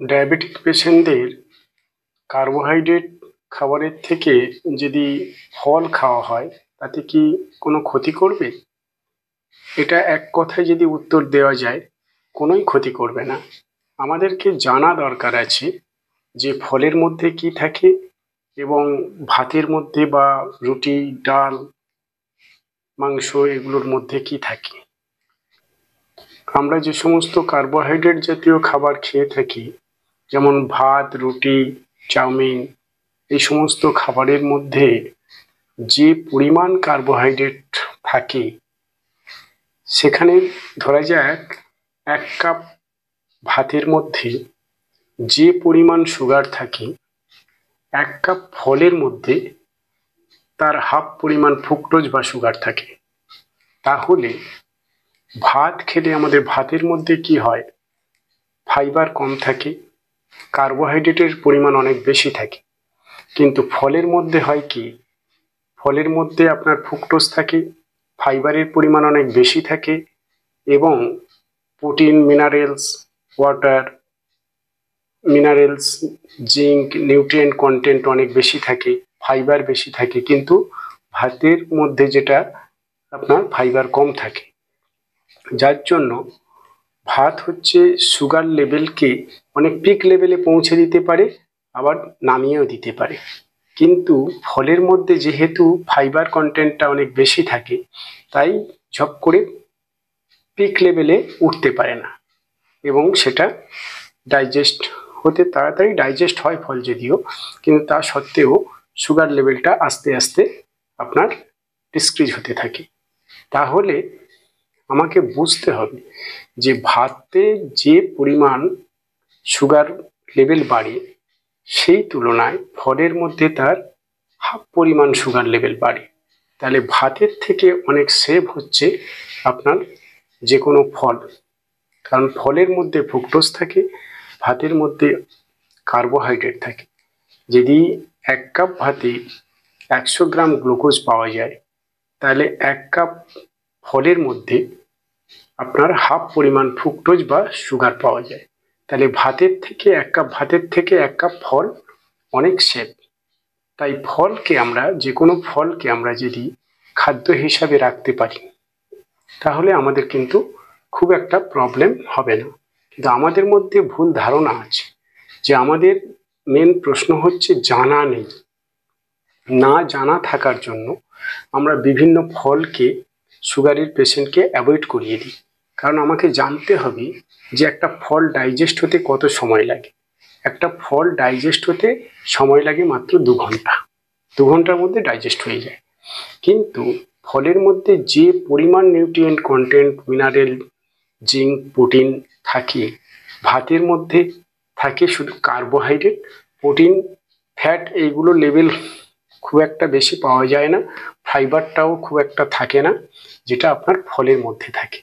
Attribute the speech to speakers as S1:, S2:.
S1: Diabetic পেশেন্টদের carbohydrate খাবারের থেকে যদি ফল খাওয়া হয় তাতে কি কোনো ক্ষতি করবে? এটা এক কথায় যদি উত্তর দেওয়া যায়, কোনোই ক্ষতি করবে না। আমাদেরকে জানা দরকার আছে যে ফলের মধ্যে কি থাকে এবং ভাতের মধ্যে বা রুটি, ডাল, মাংস এগুলোর মধ্যে কি থাকে। আমরা যে সমস্ত কার্বোহাইড্রেট জাতীয় খাবার খেয়ে থাকি, যেমন ভাত, রুটি, চাউমিন, এই সমস্ত খাবারের মধ্যে যে পরিমাণ কার্বোহাইড্রেট থাকে, সেখানে ধরা যাক 1 কাপ ভাতের মধ্যে যে পরিমাণ সুগার থাকে, 1 কাপ ফলের মধ্যে তার হাফ পরিমাণ ফ্রুক্টোজ বা সুগার থাকে। তাহলে ভাত খেলে আমাদের ভাতের মধ্যে কি হয়? ফাইবার কম থাকে, কার্বোহাইড্রেটের পরিমাণ অনেক বেশি থাকে। কিন্তু ফলের মধ্যে হয় কি? ফলের মধ্যে আপনার ফ্রুক্টোজ থাকে, ফাইবারের পরিমাণ অনেক বেশি থাকে এবং protein, minerals, water, minerals, zinc, nutrient content অনেক বেশি থাকে, ফাইবার বেশি থাকে। কিন্তু ভাতের মধ্যে যেটা আপনার ফাইবার কম থাকে, যার জন্য ভাত হচ্ছে সুগার লেভেলকে অনেক পিক লেভেলে পৌঁছে দিতে পারে, আবার নামিয়েও দিতে পারে। কিন্তু ফলের মধ্যে যেহেতু ফাইবার কন্টেন্টটা অনেক বেশি থাকে, তাই ঝপ করে পিক লেভেলে উঠতে পারে না এবং সেটা ডাইজেস্ট হতে তাড়াতাড়ি ডাইজেস্ট হয় ফল যদিও, কিন্তু তা সত্ত্বেও সুগার লেভেলটা আস্তে আস্তে আপনার ডিক্রিজ হতে থাকে। তাহলে আমাকে বুঝতে হবে যে ভাতে যে পরিমাণ সুগার লেভেল বাড়ে, সেই তুলনায় ফলের মধ্যে তার হাফ পরিমাণ সুগার লেভেল বাড়ে। তাহলে ভাতের থেকে অনেক সেভ হচ্ছে আপনার যে কোনো ফল, কারণ ফলের মধ্যে ফ্রুক্টোজ থাকে, ভাতের মধ্যে কার্বোহাইড্রেট থাকে। যদি 1 কাপ ভাতে 100 গ্রাম গ্লুকোজ পাওয়া যায়, তাহলে 1 কাপ ফলের মধ্যে আপনার হাফ পরিমাণ ফ্রুক্টোজ বা সুগার পাওয়া যায়। তাহলে 1 কাপ ভাতের থেকে 1 কাপ ফল অনেক সেভ। তাই ফলকে আমরা, যে কোনো ফলকে আমরা যদি খাদ্য হিসাবে রাখতে পারি, তাহলে আমাদের কিন্তু খুব একটা প্রবলেম হবে না। কিন্তু আমাদের মধ্যে ভুল ধারণা আছে যে আমাদের মেন প্রশ্ন হচ্ছে জানা নেই। না জানা থাকার জন্য আমরা বিভিন্ন ফলকে সুগারের পেশেন্টকে অ্যাভয়েড করিয়ে দিই। কারণ আমাকে জানতে হবে যে একটা ফল ডাইজেস্ট হতে কত সময় লাগে। একটা ফল ডাইজেস্ট হতে সময় লাগে মাত্র 2 ঘন্টা। 2 ঘন্টার মধ্যে ডাইজেস্ট হয়ে যায়। কিন্তু ফলের মধ্যে যে পরিমাণ nutrient content, mineral, zinc, protein থাকে, ভাতের মধ্যে থাকে শুধু কার্বোহাইড্রেট, প্রোটিন, ফ্যাট, এইগুলো লেভেল খুব একটা বেশি পাওয়া যায় না। ফাইবারটাও খুব একটা থাকে না, যেটা আপনার ফলের মধ্যে থাকে।